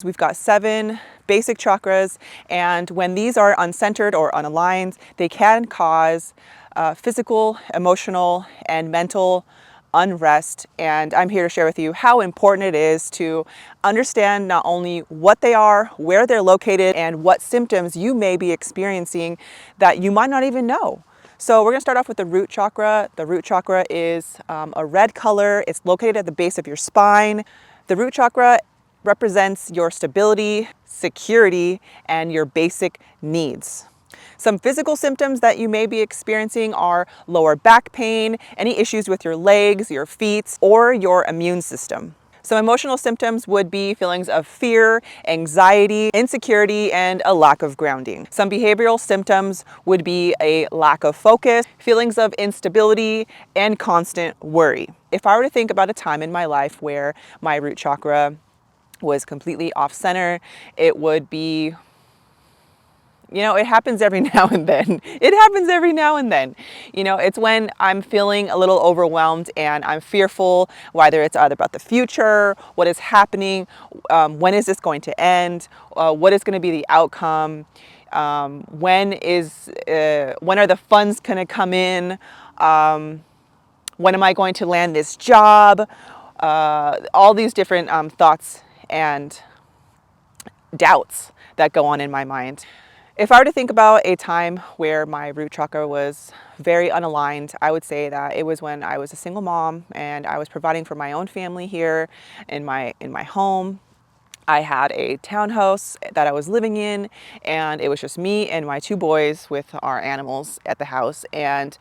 We've got 7 basic chakras, and when these are uncentered or unaligned, they can cause physical, emotional, and mental unrest. And I'm here to share with you how important it is to understand not only what they are, where they're located, and what symptoms you may be experiencing that you might not even know. So we're going to start off with the root chakra. The root chakra is a red color. It's located at the base of your spine. The root chakra represents your stability, security, and your basic needs. Some physical symptoms that you may be experiencing are lower back pain, any issues with your legs, your feet, or your immune system. Some emotional symptoms would be feelings of fear, anxiety, insecurity, and a lack of grounding. Some behavioral symptoms would be a lack of focus, feelings of instability, and constant worry. If I were to think about a time in my life where my root chakra was completely off center, it would be, it happens every now and then. It happens every now and then. It's when I'm feeling a little overwhelmed and I'm fearful, whether it's either about the future, what is happening, when is this going to end, what is going to be the outcome, when are the funds going to come in, when am I going to land this job, all these different thoughts and doubts that go on in my mind. If I were to think about a time where my root chakra was very unaligned, I would say that it was when I was a single mom and I was providing for my own family here in my home. I had a townhouse that I was living in, and it was just me and my 2 boys with our animals at the house. And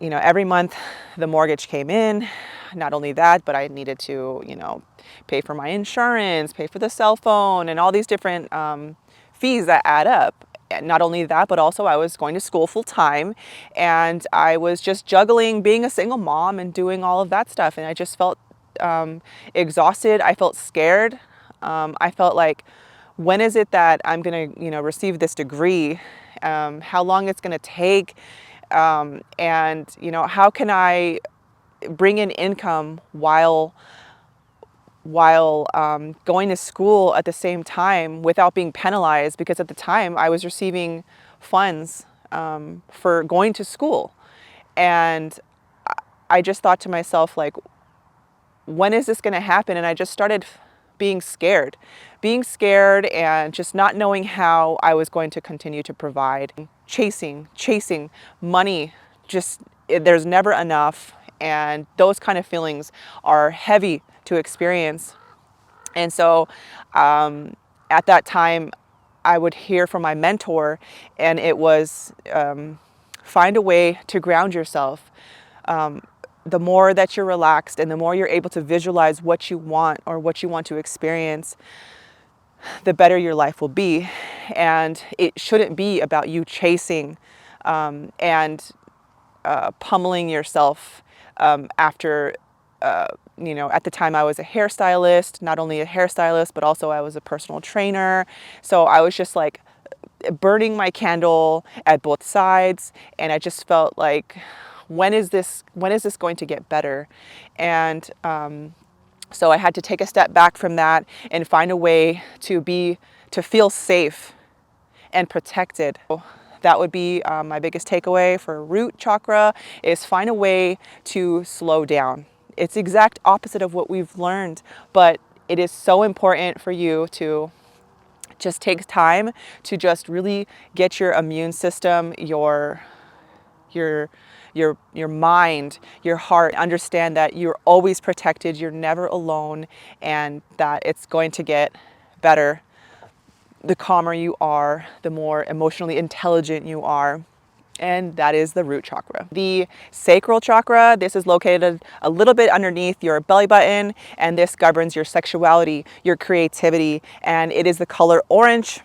every month the mortgage came in. Not only that, but I needed to, pay for my insurance, pay for the cell phone, and all these different fees that add up. And not only that, but also I was going to school full time, and I was just juggling being a single mom and doing all of that stuff. And I just felt exhausted. I felt scared. I felt like, when is it that I'm going to, receive this degree? How long it's going to take? And how can I bring in income while going to school at the same time without being penalized? Because at the time I was receiving funds for going to school, and I just thought to myself, like, when is this going to happen? And I just started being scared and just not knowing how I was going to continue to provide. Chasing money, just there's never enough, and those kind of feelings are heavy to experience. And so at that time I would hear from my mentor, and it was find a way to ground yourself. The more that you're relaxed and the more you're able to visualize what you want or what you want to experience, the better your life will be. And it shouldn't be about you chasing and pummeling yourself after, at the time I was a hairstylist, not only a hairstylist, but also I was a personal trainer. So I was just like burning my candle at both sides. And I just felt like, when is this going to get better? And so I had to take a step back from that and find a way to feel safe and protected. That would be my biggest takeaway for root chakra, is find a way to slow down. It's the exact opposite of what we've learned, but it is so important for you to just take time to just really get your immune system, your mind, your heart, understand that you're always protected, you're never alone, and that it's going to get better. The calmer you are, the more emotionally intelligent you are. And that is the root chakra. The sacral chakra, this is located a little bit underneath your belly button, and this governs your sexuality, your creativity, and it is the color orange.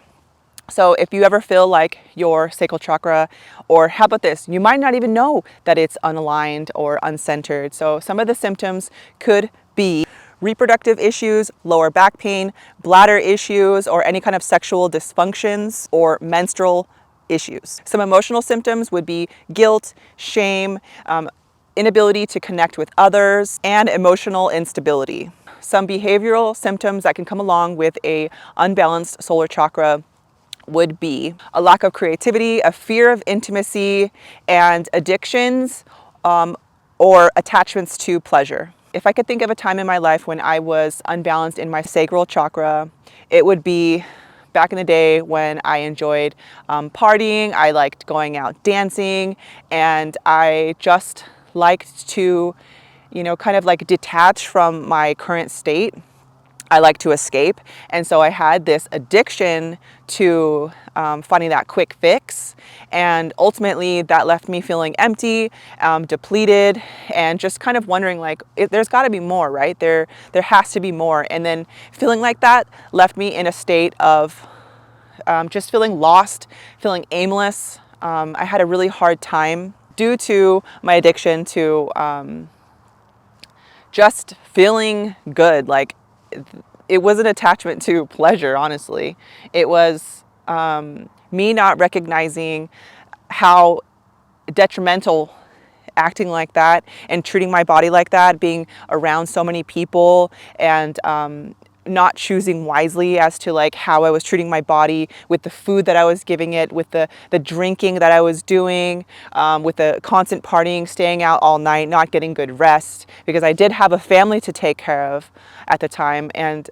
So if you ever feel like your sacral chakra, or how about this, you might not even know that it's unaligned or uncentered. So some of the symptoms could be reproductive issues, lower back pain, bladder issues, or any kind of sexual dysfunctions or menstrual issues. Some emotional symptoms would be guilt, shame, inability to connect with others, and emotional instability. Some behavioral symptoms that can come along with a unbalanced solar chakra would be a lack of creativity, a fear of intimacy, and addictions or attachments to pleasure. If I could think of a time in my life when I was unbalanced in my sacral chakra, it would be back in the day when I enjoyed partying. I liked going out dancing, and I just liked to, kind of like detach from my current state. I like to escape. And so I had this addiction to finding that quick fix. And ultimately that left me feeling empty, depleted, and just kind of wondering like, there's gotta be more, right? There has to be more. And then feeling like that left me in a state of just feeling lost, feeling aimless. I had a really hard time due to my addiction to just feeling good. Like, it was an attachment to pleasure, honestly. It was me not recognizing how detrimental acting like that and treating my body like that, being around so many people, and not choosing wisely as to like how I was treating my body with the food that I was giving it, with the drinking that I was doing, with the constant partying, staying out all night, not getting good rest, because I did have a family to take care of at the time. And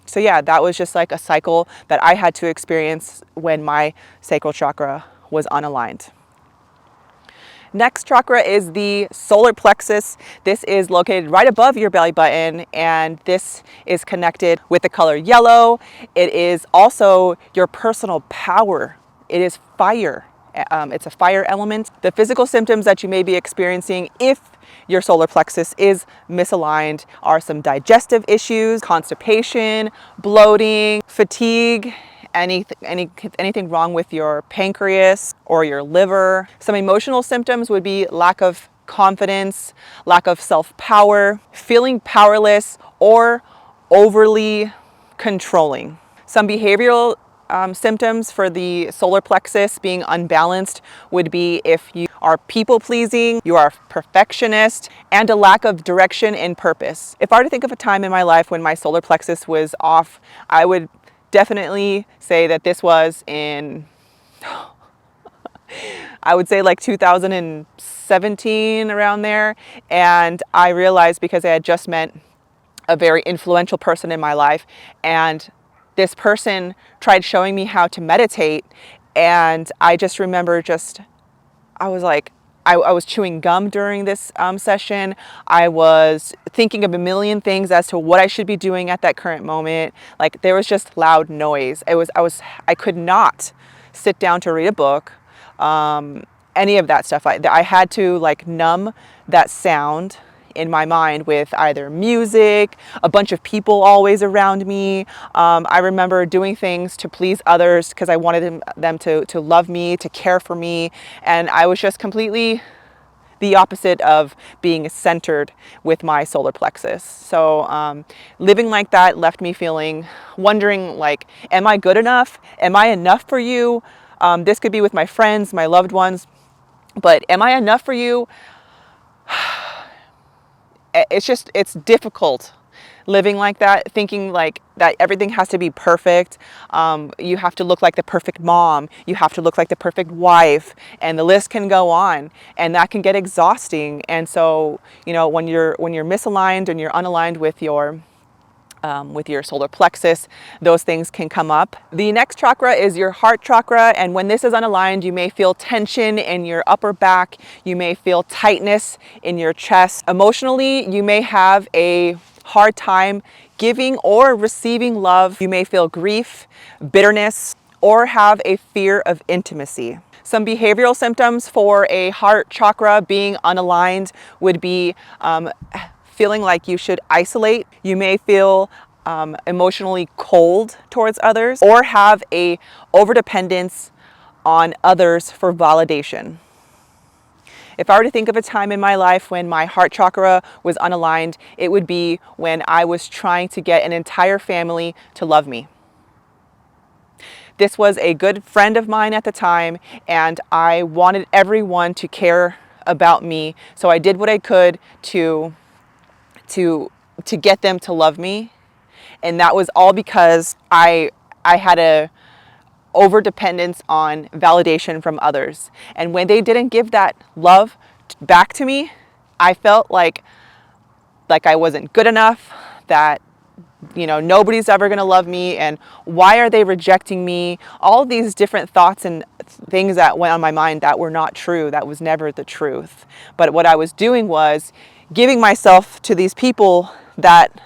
so yeah, that was just like a cycle that I had to experience when my sacral chakra was unaligned. Next chakra is the solar plexus. This is located right above your belly button, and this is connected with the color yellow. It is also your personal power. It is fire. It's a fire element. The physical symptoms that you may be experiencing if your solar plexus is misaligned are some digestive issues, constipation, bloating, fatigue, anything wrong with your pancreas or your liver. Some emotional symptoms would be lack of confidence, lack of self-power, feeling powerless, or overly controlling. Some behavioral symptoms for the solar plexus being unbalanced would be if you are people-pleasing, you are perfectionist, and a lack of direction and purpose. If I were to think of a time in my life when my solar plexus was off, I would definitely say that this was in, I would say like 2017, around there. And I realized, because I had just met a very influential person in my life, and this person tried showing me how to meditate, and I just remember I was like, I was chewing gum during this session. I was thinking of a million things as to what I should be doing at that current moment. Like, there was just loud noise. I could not sit down to read a book, any of that stuff. I had to like numb that sound in my mind with either music, a bunch of people always around me. I remember doing things to please others because I wanted them to love me, to care for me. And I was just completely the opposite of being centered with my solar plexus. So living like that left me wondering like, am I good enough? Am I enough for you? This could be with my friends, my loved ones, but am I enough for you? It's difficult living like that, thinking like that everything has to be perfect. You have to look like the perfect mom. You have to look like the perfect wife, and the list can go on, and that can get exhausting. And so, when you're misaligned and you're unaligned with your solar plexus, those things can come up. The next chakra is your heart chakra, and when this is unaligned, you may feel tension in your upper back. You may feel tightness in your chest. Emotionally, you may have a hard time giving or receiving love. You may feel grief, bitterness, or have a fear of intimacy. Some behavioral symptoms for a heart chakra being unaligned would be feeling like you should isolate. You may feel emotionally cold towards others, or have a overdependence on others for validation. If I were to think of a time in my life when my heart chakra was unaligned, it would be when I was trying to get an entire family to love me. This was a good friend of mine at the time, and I wanted everyone to care about me. So I did what I could to to get them to love me. And that was all because I had a over dependence on validation from others. And when they didn't give that love back to me, I felt like I wasn't good enough, that nobody's ever going to love me, and why are they rejecting me? All these different thoughts and things that went on my mind that were not true. That was never the truth. But what I was doing was giving myself to these people that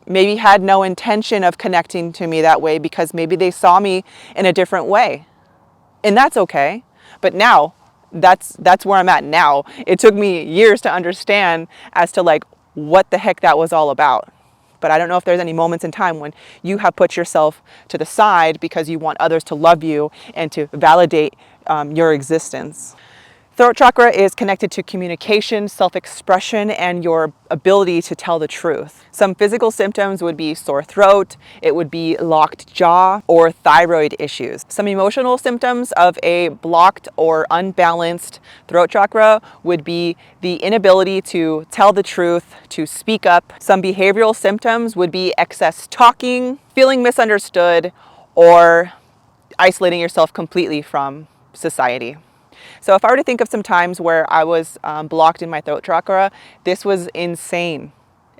maybe had no intention of connecting to me that way, because maybe they saw me in a different way. And that's okay. But now that's where I'm at now. It took me years to understand as to like what the heck that was all about. But I don't know if there's any moments in time when you have put yourself to the side because you want others to love you and to validate your existence. Throat chakra is connected to communication, self-expression, and your ability to tell the truth. Some physical symptoms would be sore throat, it would be locked jaw, or thyroid issues. Some emotional symptoms of a blocked or unbalanced throat chakra would be the inability to tell the truth, to speak up. Some behavioral symptoms would be excess talking, feeling misunderstood, or isolating yourself completely from society. So if I were to think of some times where I was blocked in my throat chakra, this was insane.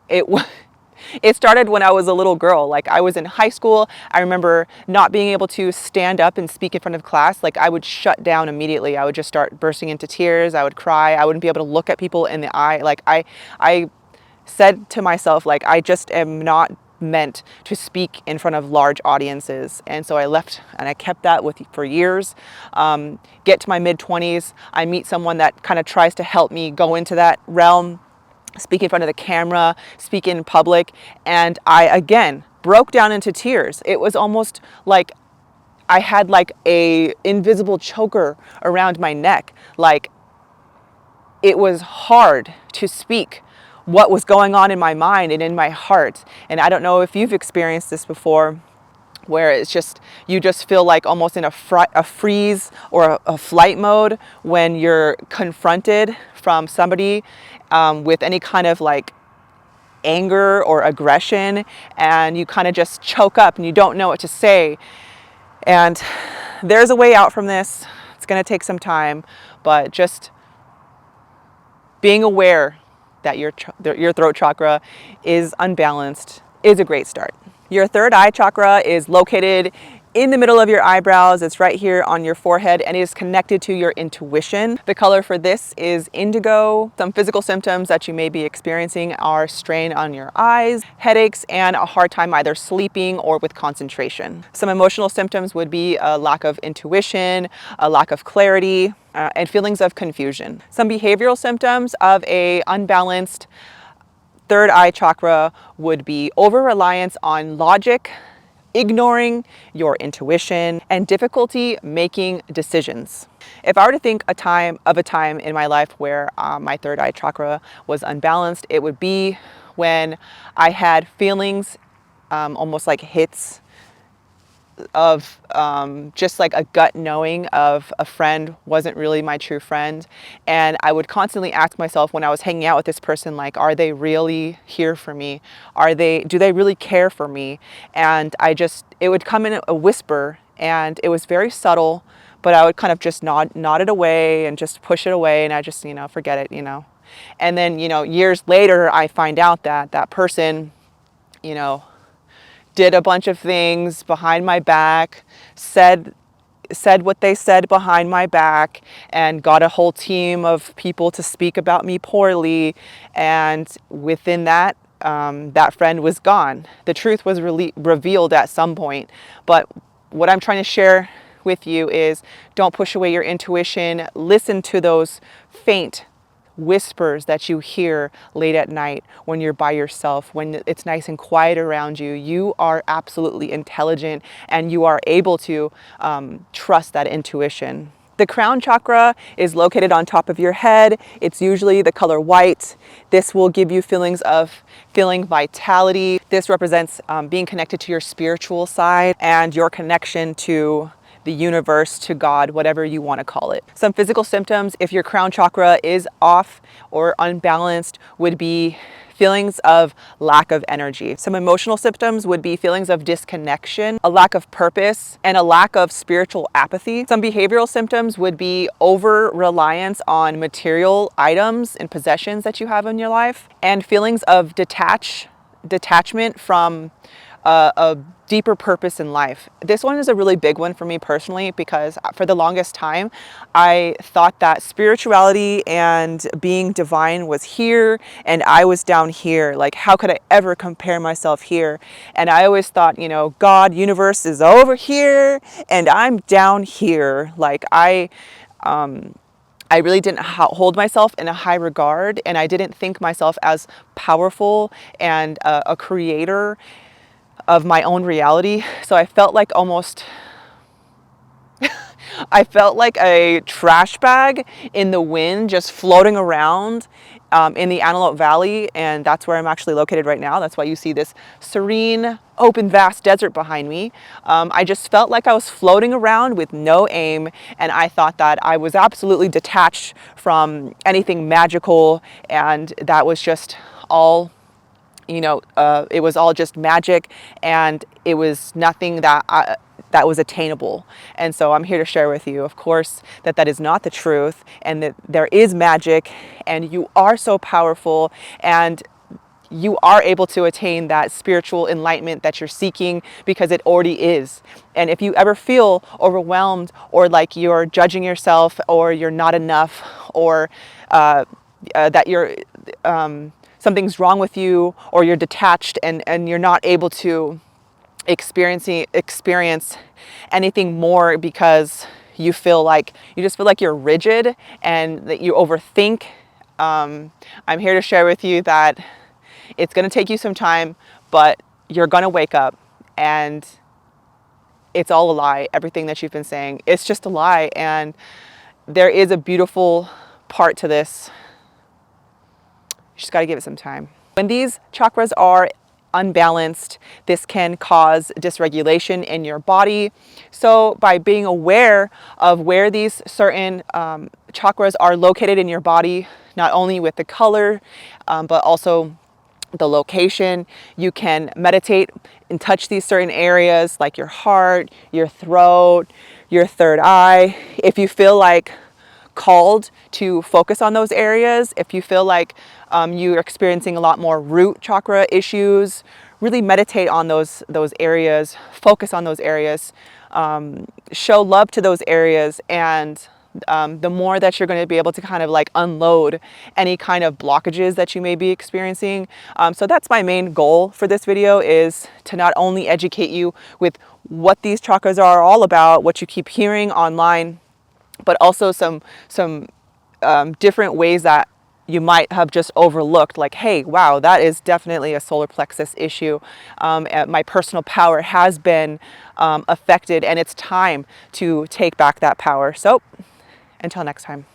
It started when I was a little girl. Like, I was in high school. I remember not being able to stand up and speak in front of class. Like, I would shut down immediately. I would just start bursting into tears. I would cry. I wouldn't be able to look at people in the eye. Like, I said to myself, like, I just am not meant to speak in front of large audiences. And so I left, and I kept that for years. Get to my mid-20s, I meet someone that kind of tries to help me go into that realm, speak in front of the camera, speak in public, and I again broke down into tears. It was almost like I had like a invisible choker around my neck. Like, it was hard to speak what was going on in my mind and in my heart. And I don't know if you've experienced this before, where it's just, you just feel like almost in a freeze or a flight mode when you're confronted from somebody with any kind of like anger or aggression, and you kind of just choke up and you don't know what to say. And there's a way out from this. It's going to take some time, but just being aware that your throat chakra is unbalanced is a great start. Your third eye chakra is located in the middle of your eyebrows. It's right here on your forehead, and it is connected to your intuition. The color for this is indigo. Some physical symptoms that you may be experiencing are strain on your eyes, headaches, and a hard time either sleeping or with concentration. Some emotional symptoms would be a lack of intuition, a lack of clarity, and feelings of confusion. Some behavioral symptoms of a unbalanced third eye chakra would be over-reliance on logic, ignoring your intuition, and difficulty making decisions. If I were to think of a time in my life where my third eye chakra was unbalanced, it would be when I had feelings, almost like hits of just like a gut knowing of a friend wasn't really my true friend. And I would constantly ask myself when I was hanging out with this person, like, are they really here for me? Do they really care for me? And it would come in a whisper, and it was very subtle, but I would kind of just nod it away and just push it away, and I just, forget it, And then, years later, I find out that that person, did a bunch of things behind my back, said what they said behind my back, and got a whole team of people to speak about me poorly. And within that, that friend was gone. The truth was revealed at some point. But what I'm trying to share with you is, don't push away your intuition. Listen to those faint whispers that you hear late at night when you're by yourself, when it's nice and quiet around you. You are absolutely intelligent, and you are able to trust that intuition. The crown chakra is located on top of your head. It's usually the color white. This will give you feelings of vitality. This represents being connected to your spiritual side and your connection to the universe, to God, whatever you want to call it. Some physical symptoms, if your crown chakra is off or unbalanced, would be feelings of lack of energy. Some emotional symptoms would be feelings of disconnection, a lack of purpose, and a lack of spiritual apathy. Some behavioral symptoms would be over-reliance on material items and possessions that you have in your life, and feelings of detachment from a deeper purpose in life. This one is a really big one for me personally, because for the longest time I thought that spirituality and being divine was here and I was down here. Like, how could I ever compare myself here? And I always thought, you know, God, universe is over here and I'm down here. Like, I really didn't hold myself in a high regard, and I didn't think myself as powerful and a creator of my own reality. So I felt like I felt like a trash bag in the wind, just floating around in the Antelope Valley. And that's where I'm actually located right now. That's why you see this serene, open, vast desert behind me. I just felt like I was floating around with no aim. And I thought that I was absolutely detached from anything magical. And that was just all, you know, it was all just magic, and it was nothing that was attainable. And so I'm here to share with you, of course, that that is not the truth, and that there is magic, and you are so powerful, and you are able to attain that spiritual enlightenment that you're seeking, because it already is. And if you ever feel overwhelmed, or like you're judging yourself, or you're not enough, or that you're something's wrong with you, or you're detached and you're not able to experience anything more because you just feel like you're rigid and that you overthink, I'm here to share with you that it's going to take you some time, but you're going to wake up, and it's all a lie. Everything that you've been saying, it's just a lie. And there is a beautiful part to this. You just got to give it some time. When these chakras are unbalanced, this can cause dysregulation in your body. So by being aware of where these certain chakras are located in your body, not only with the color, but also the location, you can meditate and touch these certain areas like your heart, your throat, your third eye. If you feel like called to focus on those areas, if you feel like you're experiencing a lot more root chakra issues, really meditate on those areas, focus on those areas, show love to those areas, and the more that you're going to be able to kind of like unload any kind of blockages that you may be experiencing. So that's my main goal for this video, is to not only educate you with what these chakras are all about, what you keep hearing online, but also some different ways that you might have just overlooked, like, hey, wow, that is definitely a solar plexus issue. My personal power has been affected, and it's time to take back that power. So until next time.